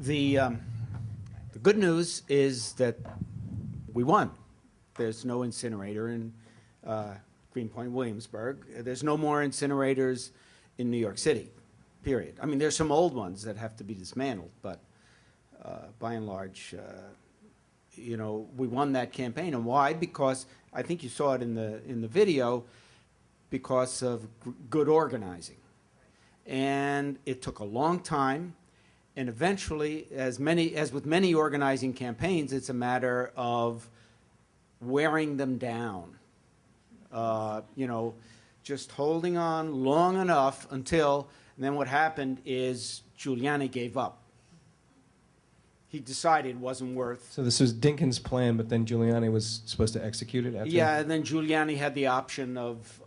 The good news is that we won. There's no incinerator in Greenpoint, Williamsburg. There's no more incinerators in New York City, period. I mean, there's some old ones that have to be dismantled, but by and large, you know, we won that campaign. And why? Because I think you saw it in the video, because of good organizing. And it took a long time. And eventually, as with many organizing campaigns, it's a matter of wearing them down. You know, just holding on long enough until, and then what happened is Giuliani gave up. He decided it wasn't worth. So this was Dinkins' plan, but then Giuliani was supposed to execute it after? Yeah, and then Giuliani had the option of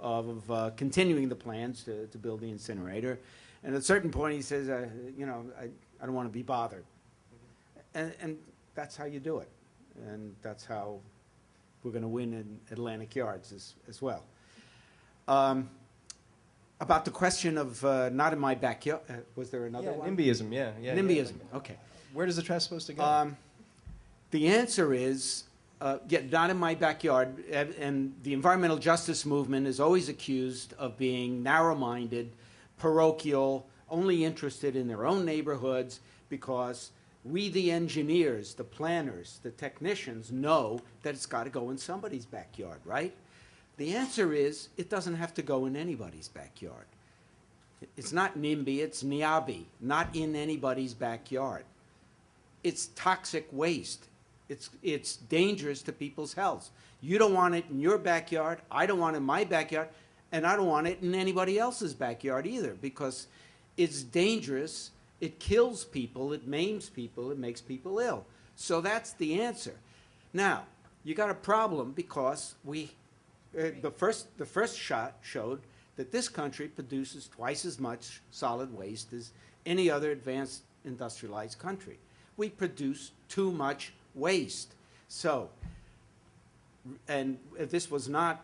continuing the plans to build the incinerator. And at a certain point, he says, you know, I don't want to be bothered. And that's how you do it. And that's how we're going to win in Atlantic Yards as well. About the question of not in my backyard, was there another one? NIMBYism, yeah. NIMBYism, okay. Where does the trash supposed to go? The answer is, not in my backyard. And the environmental justice movement is always accused of being narrow-minded, parochial, only interested in their own neighborhoods, because we, the engineers, the planners, the technicians, know that it's got to go in somebody's backyard, right? The answer is, it doesn't have to go in anybody's backyard. It's not NIMBY, it's NIABY, not in anybody's backyard. It's toxic waste. It's dangerous to people's health. You don't want it in your backyard, I don't want it in my backyard, and I don't want it in anybody else's backyard either, because it's dangerous, it kills people, it maims people, it makes people ill. So that's the answer. Now, you got a problem because the first shot showed that this country produces twice as much solid waste as any other advanced industrialized country. We produce too much waste. So, and this was not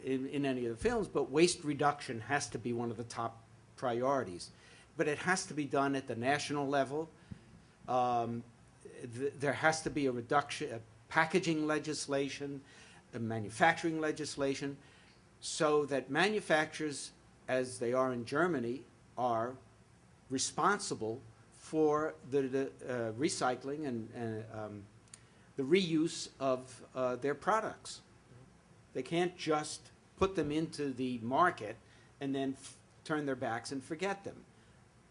in any of the films, but waste reduction has to be one of the top priorities. But it has to be done at the national level. There has to be a reduction, a packaging legislation, a manufacturing legislation, so that manufacturers, as they are in Germany, are responsible for the recycling and the reuse of their products. They can't just put them into the market and then turn their backs and forget them.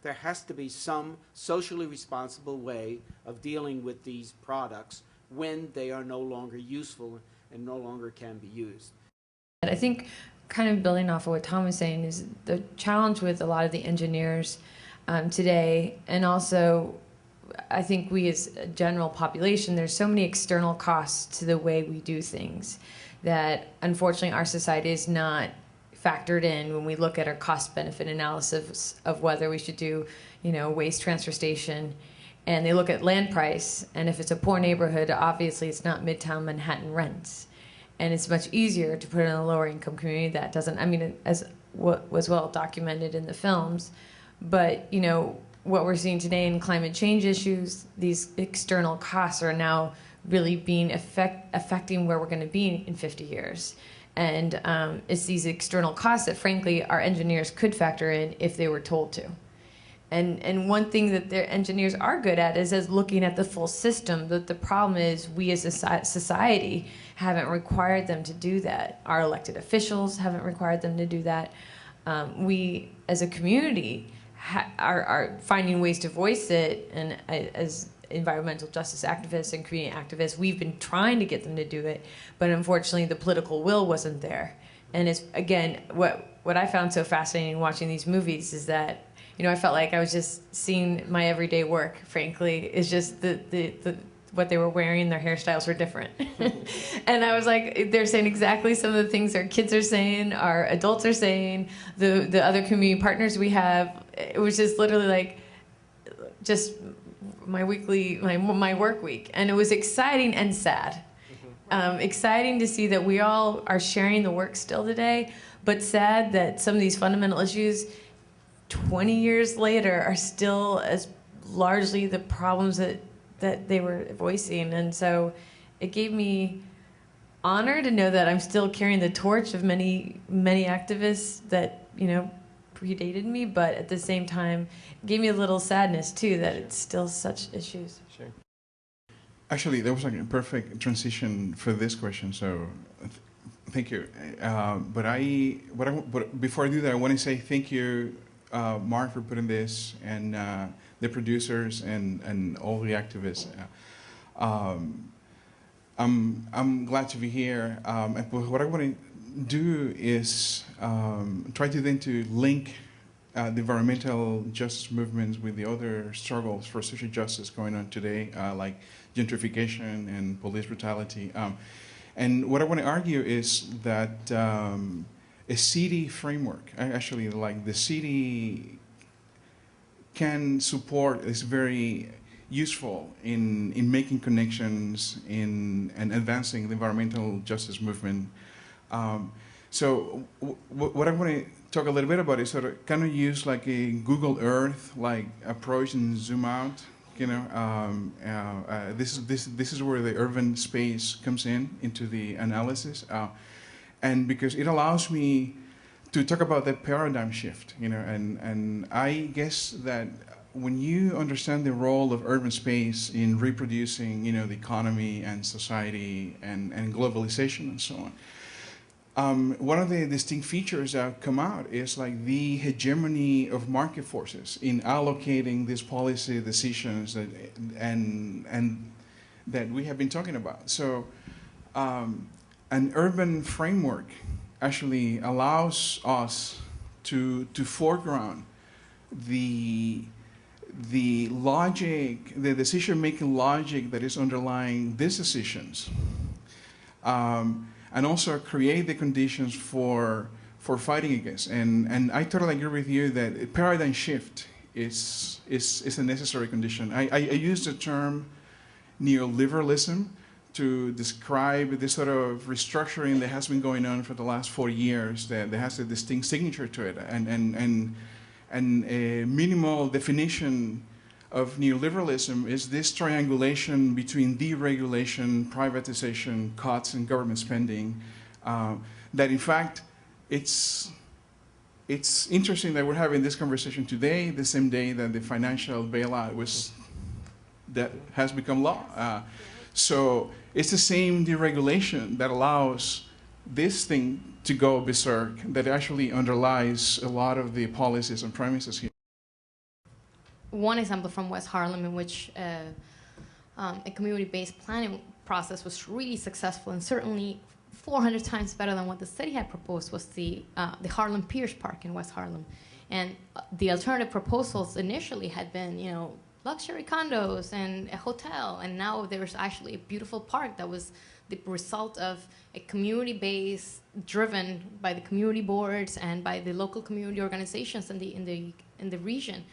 There has to be some socially responsible way of dealing with these products when they are no longer useful and no longer can be used. I think, kind of building off of what Tom was saying, is the challenge with a lot of the engineers today, and also I think we as a general population, there's so many external costs to the way we do things that unfortunately our society is not factored in when we look at our cost-benefit analysis of whether we should do, you know, waste transfer station. And they look at land price, and if it's a poor neighborhood, obviously it's not Midtown Manhattan rents. And it's much easier to put it in a lower income community that doesn't, I mean, as what was well documented in the films. But, you know, what we're seeing today in climate change issues, these external costs are now really being affecting where we're going to be in 50 years. And it's these external costs that, frankly, our engineers could factor in if they were told to. And one thing that their engineers are good at is looking at the full system. But the problem is we as a society haven't required them to do that. Our elected officials haven't required them to do that. We as a community are finding ways to voice it. And as environmental justice activists and community activists, we've been trying to get them to do it. But unfortunately, the political will wasn't there. And it's, again, what I found so fascinating watching these movies is that, you know, I felt like I was just seeing my everyday work, frankly. It's just what they were wearing, their hairstyles were different. And I was like, they're saying exactly some of the things our kids are saying, our adults are saying, the other community partners we have. It was just literally like, just my work week. And it was exciting and sad. Exciting to see that we all are sharing the work still today, but sad that some of these fundamental issues 20 years later are still as largely the problems that they were voicing. And so it gave me honor to know that I'm still carrying the torch of many activists that, you know, predated me, but at the same time, it gave me a little sadness too that it's still such issues. Sure. Actually, that was like a perfect transition for this question, so thank you. But before I do that, I want to say thank you, Mark, for putting this, and the producers and all the activists. I'm glad to be here. And what I want to do is try to then to link the environmental justice movements with the other struggles for social justice going on today, like gentrification and police brutality. And what I want to argue is that a city framework, actually, like the city can support, is very useful in making connections and advancing the environmental justice movement. So what I want to talk a little bit about is sort of kind of use like a Google Earth like approach and zoom out. You know, this is where the urban space comes into the analysis, and because it allows me to talk about that paradigm shift. You know, and I guess that when you understand the role of urban space in reproducing, you know, the economy and society and globalization and so on, one of the distinct features that come out is like the hegemony of market forces in allocating these policy decisions and that we have been talking about. So an urban framework actually allows us to foreground the logic, the decision-making logic that is underlying these decisions, and also create the conditions for fighting against. And I totally agree with you that a paradigm shift is a necessary condition. I use the term neoliberalism to describe this sort of restructuring that has been going on for the last 40 years that has a distinct signature to it. And a minimal definition of neoliberalism is this triangulation between deregulation, privatization, cuts, and government spending. That in fact, it's interesting that we're having this conversation today, the same day that the financial bailout that has become law. So it's the same deregulation that allows this thing to go berserk that actually underlies a lot of the policies and premises here. One example from West Harlem in which a community-based planning process was really successful and certainly 400 times better than what the city had proposed was the Harlem Pierce Park in West Harlem. And the alternative proposals initially had been, you know, luxury condos and a hotel, and now there's actually a beautiful park that was the result of a community base driven by the community boards and by the local community organizations in the region.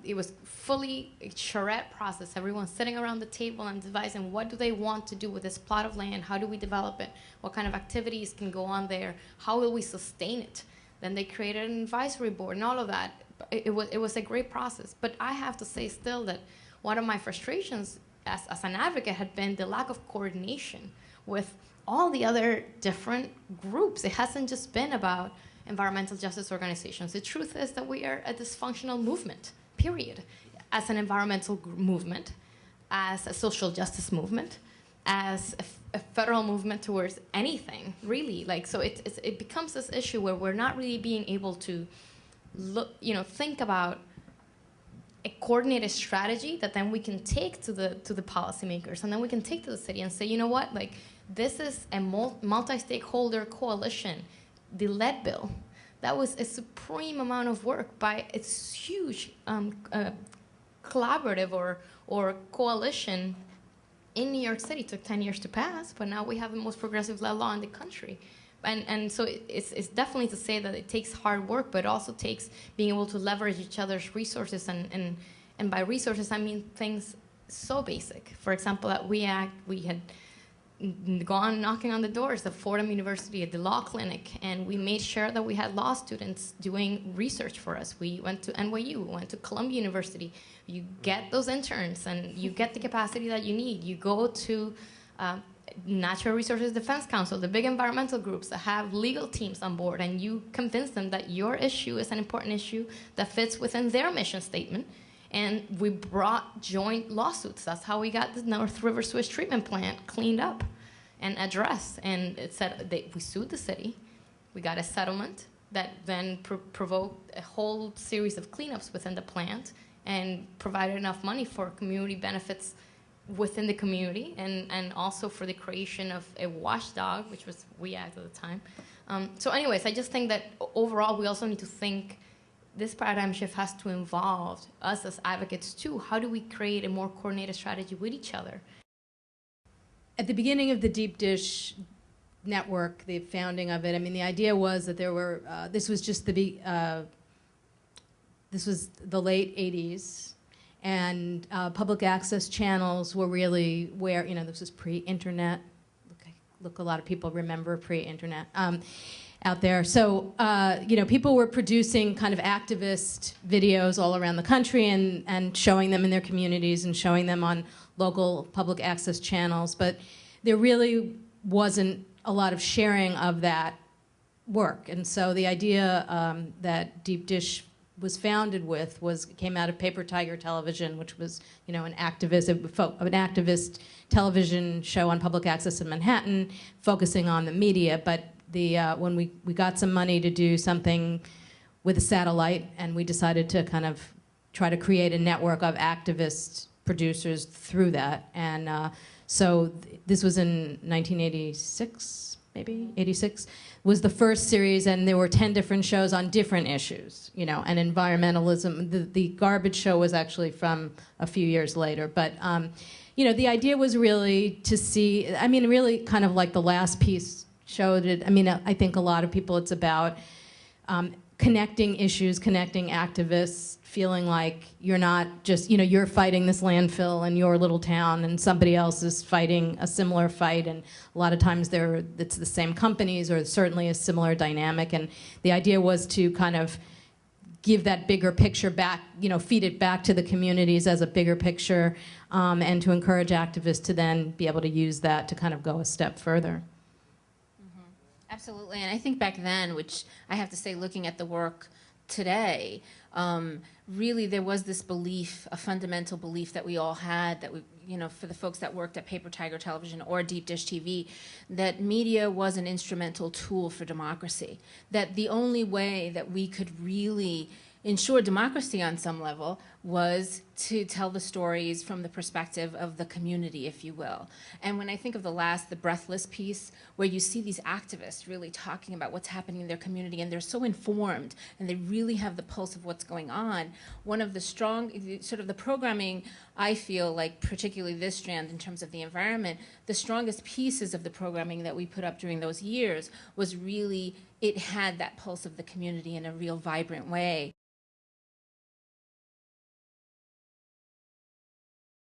It was fully a charrette process. Everyone sitting around the table and devising what do they want to do with this plot of land, how do we develop it, what kind of activities can go on there, how will we sustain it. Then they created an advisory board and all of that. It was a great process. But I have to say still that one of my frustrations as an advocate had been the lack of coordination with all the other different groups. It hasn't just been about environmental justice organizations. The truth is that we are a dysfunctional movement, period. As an environmental movement, as a social justice movement, as a federal movement towards anything, really. Like, so it becomes this issue where we're not really being able to think about a coordinated strategy that then we can take to the policymakers, and then we can take to the city and say, you know what, like this is a multi-stakeholder coalition. The lead bill, that was a supreme amount of work by its huge collaborative or coalition in New York City. It took 10 years to pass, but now we have the most progressive lead law in the country. And so it's definitely to say that it takes hard work, but it also takes being able to leverage each other's resources. And by resources, I mean things so basic. For example, at We Act, we had gone knocking on the doors of Fordham University at the law clinic, and we made sure that we had law students doing research for us. We went to NYU, we went to Columbia University. You get those interns, and you get the capacity that you need. You go to Natural Resources Defense Council, the big environmental groups that have legal teams on board, and you convince them that your issue is an important issue that fits within their mission statement. And we brought joint lawsuits. That's how we got the North River sewage treatment plant cleaned up and addressed. And it said we sued the city. We got a settlement that then provoked a whole series of cleanups within the plant and provided enough money for community benefits within the community, and also for the creation of a watchdog, which was WEACT at the time. So anyways, I just think that overall we also need to think this paradigm shift has to involve us as advocates too. How do we create a more coordinated strategy with each other? At the beginning of the Deep Dish network, the founding of it, I mean, the idea was that there were, this was the late 80s, and public access channels were really where, this was pre-internet. Look, a lot of people remember pre-internet. Out there. So, people were producing kind of activist videos all around the country and showing them in their communities and showing them on local public access channels. But there really wasn't a lot of sharing of that work. And so the idea that Deep Dish was founded with came out of Paper Tiger Television, which was, an activist television show on public access in Manhattan, focusing on the media. But when we got some money to do something with a satellite, and we decided to kind of try to create a network of activist producers through that. And so this was in 1986, maybe 86, was the first series, and there were 10 different shows on different issues, and environmentalism. The garbage show was actually from a few years later, but the idea was really to see, really kind of like the last piece showed it. I think a lot of people, it's about connecting issues, connecting activists, feeling like you're not just, you're fighting this landfill in your little town and somebody else is fighting a similar fight, and a lot of times it's the same companies or certainly a similar dynamic. And the idea was to kind of give that bigger picture back, feed it back to the communities as a bigger picture, and to encourage activists to then be able to use that to kind of go a step further. Absolutely, and I think back then, which I have to say, looking at the work today, really there was this belief, a fundamental belief that we all had, that we, for the folks that worked at Paper Tiger Television or Deep Dish TV, that media was an instrumental tool for democracy. That the only way that we could really ensure democracy on some level was to tell the stories from the perspective of the community, if you will. And when I think of the Breathless piece, where you see these activists really talking about what's happening in their community, and they're so informed, and they really have the pulse of what's going on, one of the the programming, I feel like, particularly this strand in terms of the environment, the strongest pieces of the programming that we put up during those years was really, it had that pulse of the community in a real vibrant way.